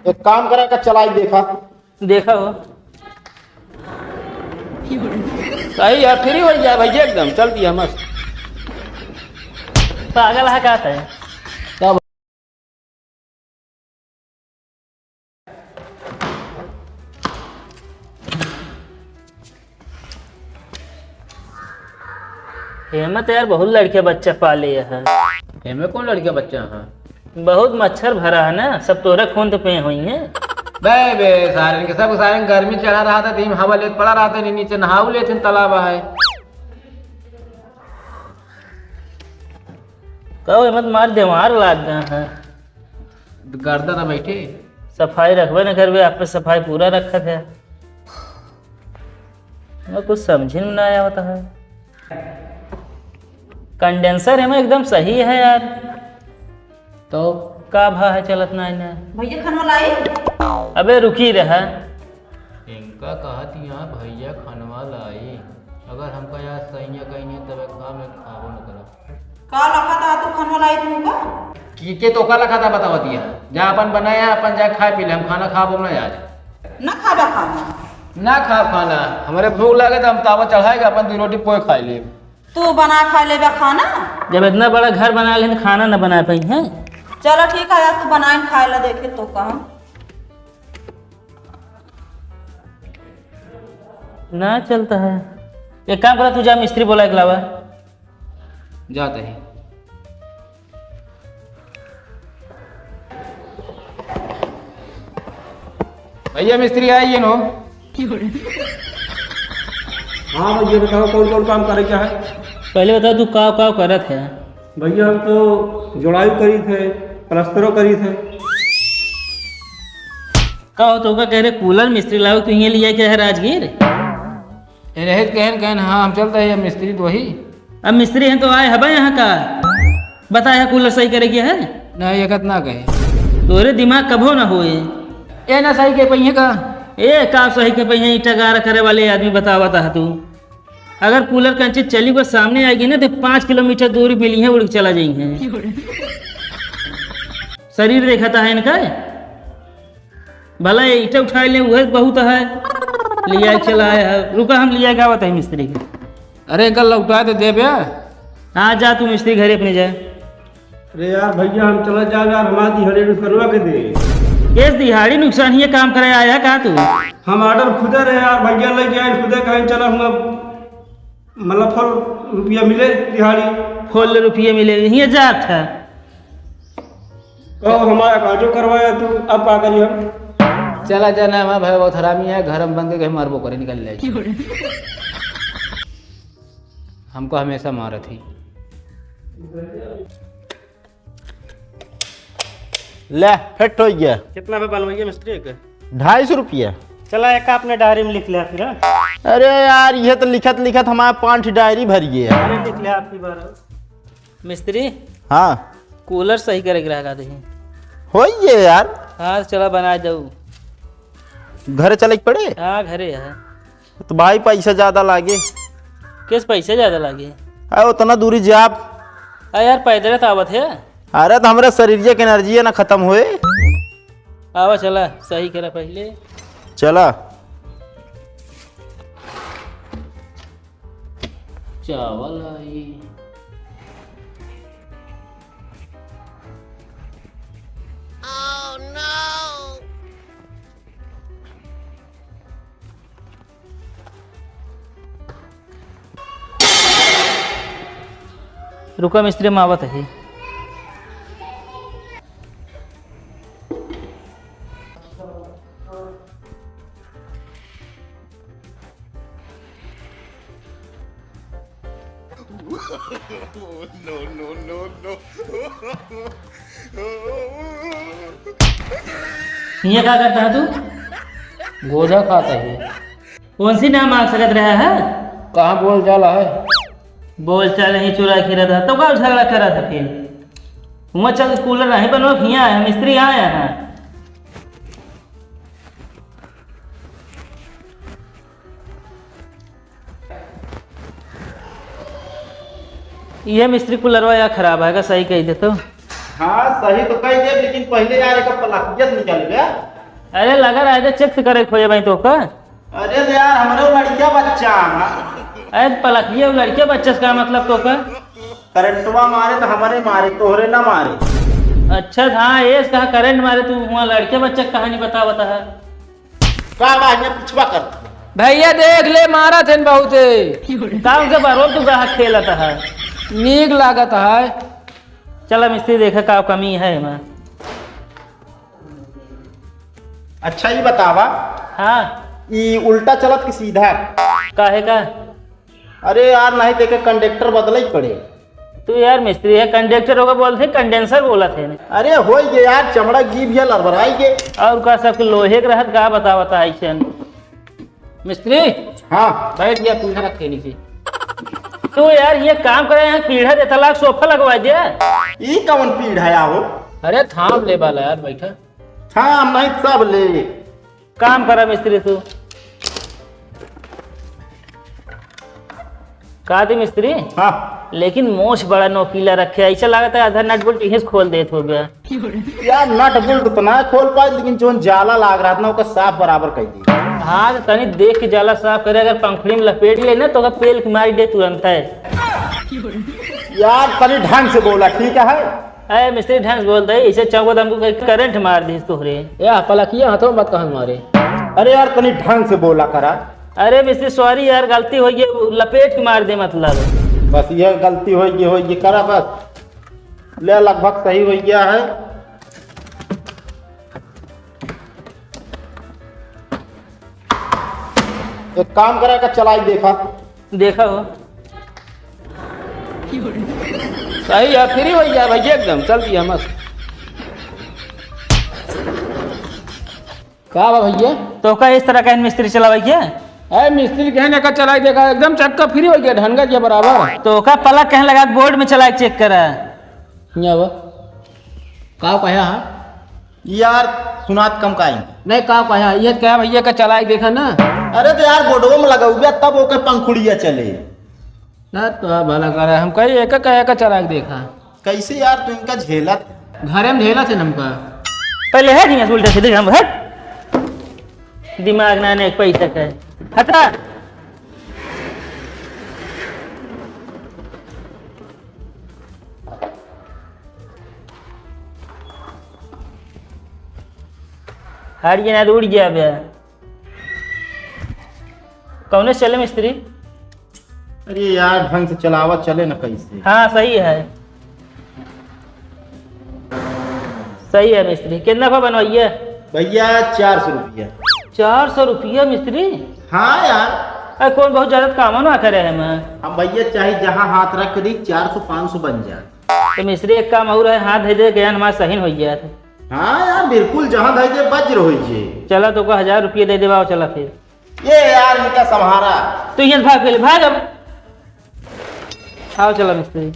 एक काम करा का चलाई देखा देखा हो सही है, फ्री हो जाए भैया, एकदम चल दिया मस्त। पागल है क्या है। तब हेमत यार बहुत लड़के बच्चे पाले है। हमें कौन लड़के बच्चे हैं? बहुत मच्छर भरा है ना, सब तोरा खून तो पे हुई है। बे बे सारे के सब सारे गर्मी चढ़ा रहा था, तीन हवा लेत पड़ा रहा था, नीचे नहाऊ लेते तालाब है। कहो हेमत मार दिमाग लाग गया है। गर्दा था बैठे। सफाई रखबे न करबे, आप पे सफाई पूरा रखत है। मैं कुछ समझ में ना आया होता है। कंडेंसर है एकदम सही है यार, तो का भा है चलत ना है। भैया खाना लाई। अबे रुकी रहा। इनका कहा थी यहाँ भैया खनवा लाई, अगर हमका यार सही है कहीं नहीं तब काम में खाबो न करा। का लखा था तू खाना लाई तुमका? के तो का लखा था बतावा दिया, जा अपन बनाया अपन जा खा पी ले, हम खाना खाबो ना आज। ना खाबा खाना। ना खा खाना, हमारे भूख लगे तो हम तावा चढ़ाएगा, अपन 2 रोटी पोए खा ले। तू बना खा लेबा खाना। जब इतना बड़ा घर बना ले तो खाना न बना पाई है। चलो ठीक है यार, तू बनाए खाए ला देखे तो कहा ना चलता है। एक काम करा, तू जा मिस्त्री बोला के लावा। जाते हैं। भैया मिस्त्री आइए नो। हाँ भैया बताओ कौन कौन काम करे क्या है। पहले बता तू काव काव करत है। भैया हम तो जोड़ाई करी थे, प्लस्तरों करी थे। का हो तो का कह रहे कूलर मिस्त्री लाओ, तू ये लिया क्या है राजगीर। रहे कहन कहन हाँ हम चलते हैं, मिस्त्री तो वही। अब मिस्त्री हैं तो आए हबा यहाँ का, बताया कूलर सही करेगी है। नहीं एक ना कहे तोरे दिमाग कभो ना होए। ए ना सही के पहिए का ए का सही के पहिए ईटा गारा करे वाले आदमी बतावता है तू। अगर कूलर कंची चली वो सामने आएगी ना तो 5 किलोमीटर दूरी मिली है, उड़ के चला जाएंगे। शरीर देखा था है इनका, भला ईटा उठा ले वह बहुत है, लिया चला है। रुका हम लिया क्या बताए मिस्त्री के। अरे कल लौटा दे दे बे। हाँ जा तू मिस्त्री घरे अपने जाए। अरे यार भैया हम चला जाओ यार, हमारी दिहाड़ी करवा के दे। इस दिहाड़ी नुकसान ही काम करे आया कहा तू। हम ऑर्डर खुदे रहे यार, भैया लेके आए खुदे कहीं चला हम मतलब फल रुपया मिले दिहाड़ी। फुल रुपये मिले ये जात है। कहो हमारा काजो करवाया तू, अब का करिए हम। चला जाना हमारा भाई बहुत हरामी है, घर में बंद के कहीं मारबो करे निकल ले। हमको हमेशा मारा थी। ले फिट हो गया। कितना पे बनवाइए मिस्त्री के? 250 रुपया। चला एक अपने डायरी में लिख लिया फिर। अरे यार ये तो लिखत लिखत हमारा 5 डायरी भर गया। लिख लिया आपकी बार। मिस्त्री हाँ कूलर सही करे रहा देखिए। हो ये यार, हाँ चला बना जाऊ। घर चले के पड़े। हाँ घरे है। तो भाई पैसा ज्यादा लागे। किस पैसे ज्यादा लागे? अरे उतना दूरी जाप। अरे यार पैदल तो आवत है। अरे तो हमारे शरीर की एनर्जी है ना खत्म हुए। आवा चला सही करा पहले। चला चावल आई। रुका मिस्त्री में आवत है। ये क्या करता है तू? गोजा खाता है। कौन सी नाम मांग सकत रहा है? कहाँ बोल जाला है? बोल चाल नहीं चुरा के रहा था तो क्या झगड़ा करा था फिर? वहाँ चल कूलर नहीं बनवा, यहाँ आया मिस्त्री आया है। ये मिस्त्री कूलरवा या खराब है, सही कही दे तो। हाँ सही तो कह दे, लेकिन पहले यार एक पलाकियत निकल गया। अरे लगा रहा है चेक करे खोजे भाई तो का। अरे तो यार हमारे लड़किया बच्चा अरे पलकिया लड़के बच्चे का मतलब तो का। करंटवा मारे तो हमारे मारे तोहरे ना मारे। अच्छा हाँ ये कहा करंट मारे तू वहाँ लड़के बच्चे की कहानी बता है। का बात में पिछवा कर भैया देख ले मारा थे बहुते काम के बारो तू ग्राहक खेलता है नीक लागत है। चला मिस्त्री देखे का कमी है मैं। अच्छा ये बतावा हाँ ये उल्टा चलत कि सीधा? काहे का? अरे यार नहीं देखे कंडक्टर बदल ही पड़े। तू यार मिस्त्री है कंडक्टर होगा बोलते कंडेंसर बोला थे। अरे हो गए यार चमड़ा गी भी लड़बड़ाई गे। और का सबके लोहे के रहत का बता ऐसे मिस्त्री हाँ बैठ गया पीढ़ा रखे नीचे। तो यार ये काम करे यहाँ पीढ़ा देता लाख सोफा लगवा दे। ये कौन पीढ़ है हो? अरे थाम ले वाला यार बैठा। हाँ नहीं सब ले काम करा मिस्त्री तू का दी मिस्त्री। हाँ लेकिन मोछ बड़ा नोकीला रखे ऐसा लगता है आधा नट बोल्ट यहीं से खोल देत हो गया। यार नट बोल्ट तो ना खोल पाए लेकिन जो जाला लाग रहा था ना उसका साफ बराबर कर दी। हाँ तो तनी देख के जाला साफ करे अगर पंखुड़ी में लपेट ले ना तो पेल की मारी दे तुरंत है। यार तनी ढंग से बोला ठीक है। अरे मिस्त्री ढंग से बोल दे ऐसे चौको हमको करंट मार दी तोहरे। या पलकिया हाथों मत कहा मारे। अरे यार तनी ढंग से बोला करा। अरे मिस्त्री सॉरी यार गलती हो गई लपेट के मार दे मतलब। बस यह गलती होगी करा बस ले लगभग सही हो गया है। एक काम करा का चलाई देखा हो सही है फ्री हो गया भैया एकदम चल दिया मस्त। का बा भैया तो का इस तरह का मिस्त्री चलावा क्या? अरे मिस्त्री कहने का चलाई देखा एकदम चक्का फ्री हो गया ढंगा के बराबर। तो का पलक कहने लगा बोर्ड में चला चेक करा। का कहा है यार सुनात कम का नहीं का कहा ये क्या भैया का चलाई देखा ना। अरे तो यार बोर्डो में लगा हुआ तब ओके पंखुड़िया चले ना तो भला करे हम कहीं एक का चलाई देखा। कैसे यार तू इनका झेलत घरे में झेला थे हमका पहले है नहीं उल्टा सीधे हम हट दिमाग ना ने पैसा का हटा। हट गया ना उड़ गया बे कौन चले मिस्त्री? अरे यार ढंग से चलावा चले ना कैसे। हाँ सही है मिस्त्री कितना का बनवाइए? भैया 400 रुपया। 400 रुपया मिस्त्री? हाँ यार अरे कौन बहुत ज्यादा काम ना करे है मैं। हम भैया चाहे जहाँ हाथ रख दी 400-500 बन जाए। तो मिस्त्री एक काम और है हाथ दे दे गया हमारा सही हो गया था। हाँ यार बिल्कुल जहाँ दे वज्र हो जे। चला तो को 1000 रुपये दे देवा चला फिर। ये यार इनका संहारा तो यहाँ भाग पहले भाग अब आओ चला मिस्त्री।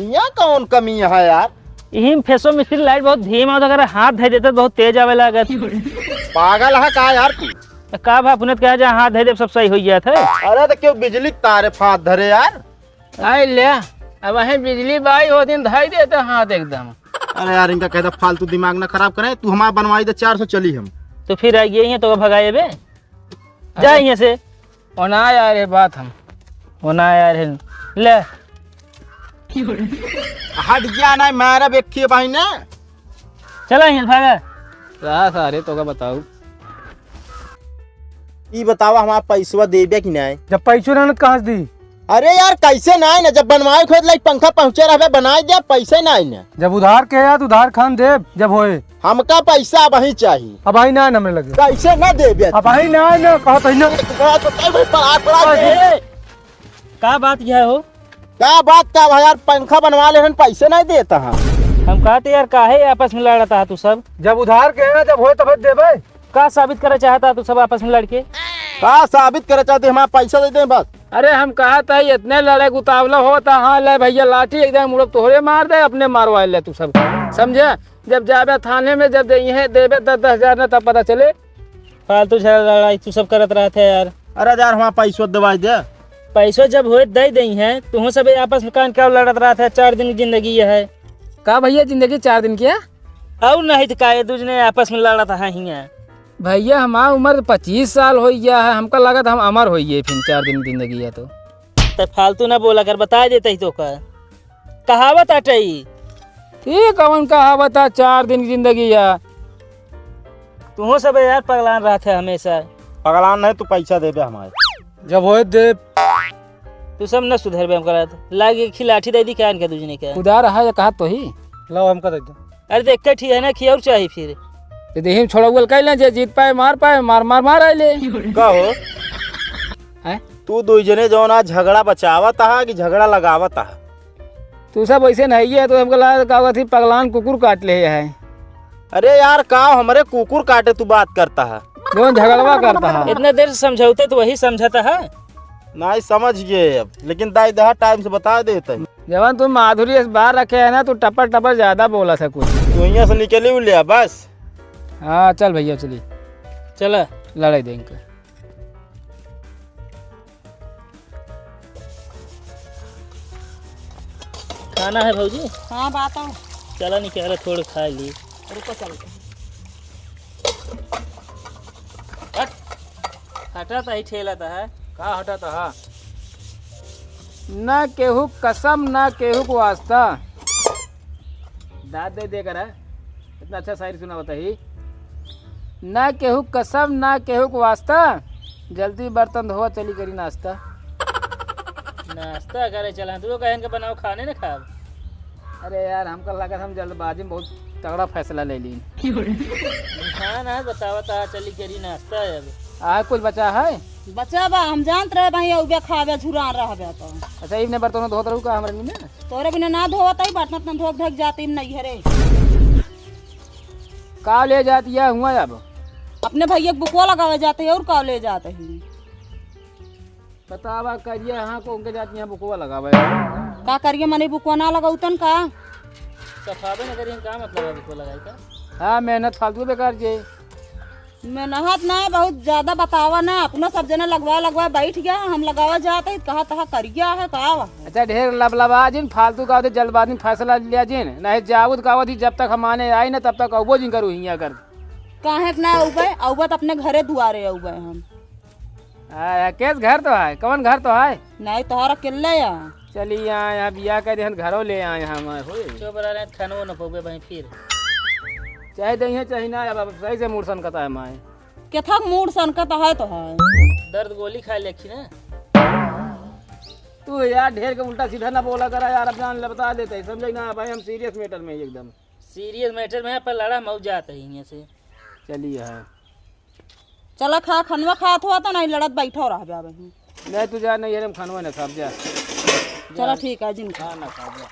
यहाँ कौन कमी है यार? यही फेसो मिस्त्री लाइट बहुत धीमा होता अगर हाथ धे देते बहुत तेज आवे लागत। पागल है का यार तू? का भा पुनत कहा जहाँ हाथ धे दे सब सही हो गया था। अरे तो क्यों बिजली तारे फाँद धरे यार। आई ले अब वहीं बिजली बाई हो दिन धाई देते हाथ एकदम। अरे यार इनका कहता फालतू दिमाग ना खराब करे तू हमारा बनवाई दे 400 चली हम। तो फिर आई यही तो भगाए बे जा यहाँ से होना यार ये बात हम होना यार ले हट गया ना मेरा व्यक्ति भाई ने। चला यहाँ भागा सारे तो का बताऊ ये बतावा हमारा पैसा देबे कि नहीं? जब पैसों रहना कहाँ से दी? अरे यार कैसे ना ना जब बनवाए खोद लाइक पंखा पहुंचे रहे बनाए दे पैसे ना ना। जब उधार के यार उधार खान दे जब होए हमका पैसा वही चाहिए। अब आई ना हमें लगे कैसे ना देबे? अब आई ना कहा तो ना का बात यह हो? क्या बात का भाई यार पंखा बनवा ले पैसे नहीं देता है। हम कहते यार काहे आपस में लड़ता है तू सब? जब उधार के ना जब होए तब देबे। का साबित करना चाहता तू सब आपस में लड़के? का साबित करे चाहते हमारा पैसा दे दे बस। अरे हम कहा था इतने लड़ाई उतावला होता हाँ ले भैया लाठी एकदम मुड़ब तोहरे मार दे अपने मारवा ले तू सब समझे। जब जाबे थाने में जब ये देबे 10,000 न तब पता चले। फालतू लड़ाई तू सब करत रहा था यार। अरे यार हमारा पैसा दवाई दे। पैसों जब हो दे दी है तू सब आपस में कान क्या लड़त रहा था। 4 दिन की जिंदगी है का भैया जिंदगी 4 दिन की है? और नहीं तो का दूजने आपस में लड़ा था हियाँ। भैया हमारा उम्र 25 साल हो गया है, हमका लगा था हम अमर हो गए फिर 4 दिन जिंदगी है तो फालतू ना बोला कर, बता देते ही तो का कहावत अटई। ठीक कौन कहावत है 4 दिन की जिंदगी है। तू सब यार पगलान रहा था हमेशा। पगलान नहीं, तू पैसा दे हमारे। जब हो दे तू सब न सुधर बे, हम करा लागे खिलाठी दे दी क्या इनका दूजने का। खुदा रहा या कहा तो ही लो हमका दे दो। अरे देख के ठीक है ना, खिया और चाहिए फिर तो देही छोड़ा बोल कह ले, जे जीत पाए मार मार आइले कहो हैं? तू दो जने जो ना झगड़ा बचावत है कि झगड़ा लगावत है? तू सब ऐसे नहीं है तो हमको लगा कहा थी पगलान कुकुर काट ले है। अरे यार का हमारे कुकुर काटे तू बात करता है? दोनों झगड़वा करता है। इतना देर से समझौते तो वही समझाता है। नहीं समझ गए अब, लेकिन दाई दहा टाइम से बता देते। जवान तुम माधुरी से बाहर रखे है ना, तो टपर टपर ज्यादा बोला था कुछ। तू यहाँ से निकली लिया बस। हाँ चल भैया चलिए, चला लड़ाई देंगे। खाना है भौजी? हाँ बात हूँ। चला निकाल थोड़े खा ली। रुको चलते। हटा था ही ठेला था है का हटाता है ना केहू कसम ना केहू को वास्ता। दाद दे कर है इतना अच्छा शायरी सुना बताही। ना केहू कसम ना केहू को वास्ता, जल्दी बर्तन धोआ चली करी नाश्ता। नाश्ता करे चला तू कहन के बनाओ खाने न खा। अरे यार हमको लगा हम जल्दबाजी में बहुत तगड़ा फैसला ले ली। खाना बतावा था चली करी नाश्ता है। अब कुछ बचा है? बच्चा बा हम जानत रहे भाई उबे खावे झुरा रहबे तो। अच्छा इवने बर्तन धोत रहू का हमरे में? तोरे बिना ना धोवत ही बर्तन न धोक धक जाती नहीं हरे। का ले जाती है हुआ अब? अपने भैया के बुकवा लगावे जाते हैं और का ले जाते हैं। बतावा करिए हाँ को उनके जाती है बुकवा लगावे। का करिए मने बुकवा ना लगाउतन का? सफावे न करिए का मतलब है इसको लगाई का? हाँ मेहनत फालतू बेकार जे। मेहनत ना बहुत ज्यादा बतावा ना, अपना सब जना लगवा बैठ गया हम लगावा जाते कहा तहा कर गया है का। अच्छा ढेर लबलबा जिन फालतू का जल्दबाजी में फैसला लिया जिन नहीं जावुद का जब तक हम आने आई ना तब तक अबो जिन करू हिया कर काहे ना उबे औबत अपने घरे दुआरे उबे हम। केस घर तो है कौन घर तो है नहीं तोहरा किल्ले या चलिए यहाँ बिया कर देहन घरों ले आए हम चुप रह रहे खानो न पवे भाई फिर चाहे दही चाहे ना अब सही से मूड सनकता है माए केथक मूड सनकत है तो है। दर्द गोली खा लेखी ना तू यार ढेर के उल्टा सीधा ना बोला करा यार, अब जान ले बता देते समझे ना भाई हम सीरियस मैटर में एकदम सीरियस मैटर में पर लड़ा मऊ जाता है यहाँ से। चलिए हाँ चला खा खनवा खात हुआ तो नहीं लड़त बैठो रह जा। नहीं तू जा नहीं खानवा ना सब जा। चलो ठीक है जिन खाना खा जा।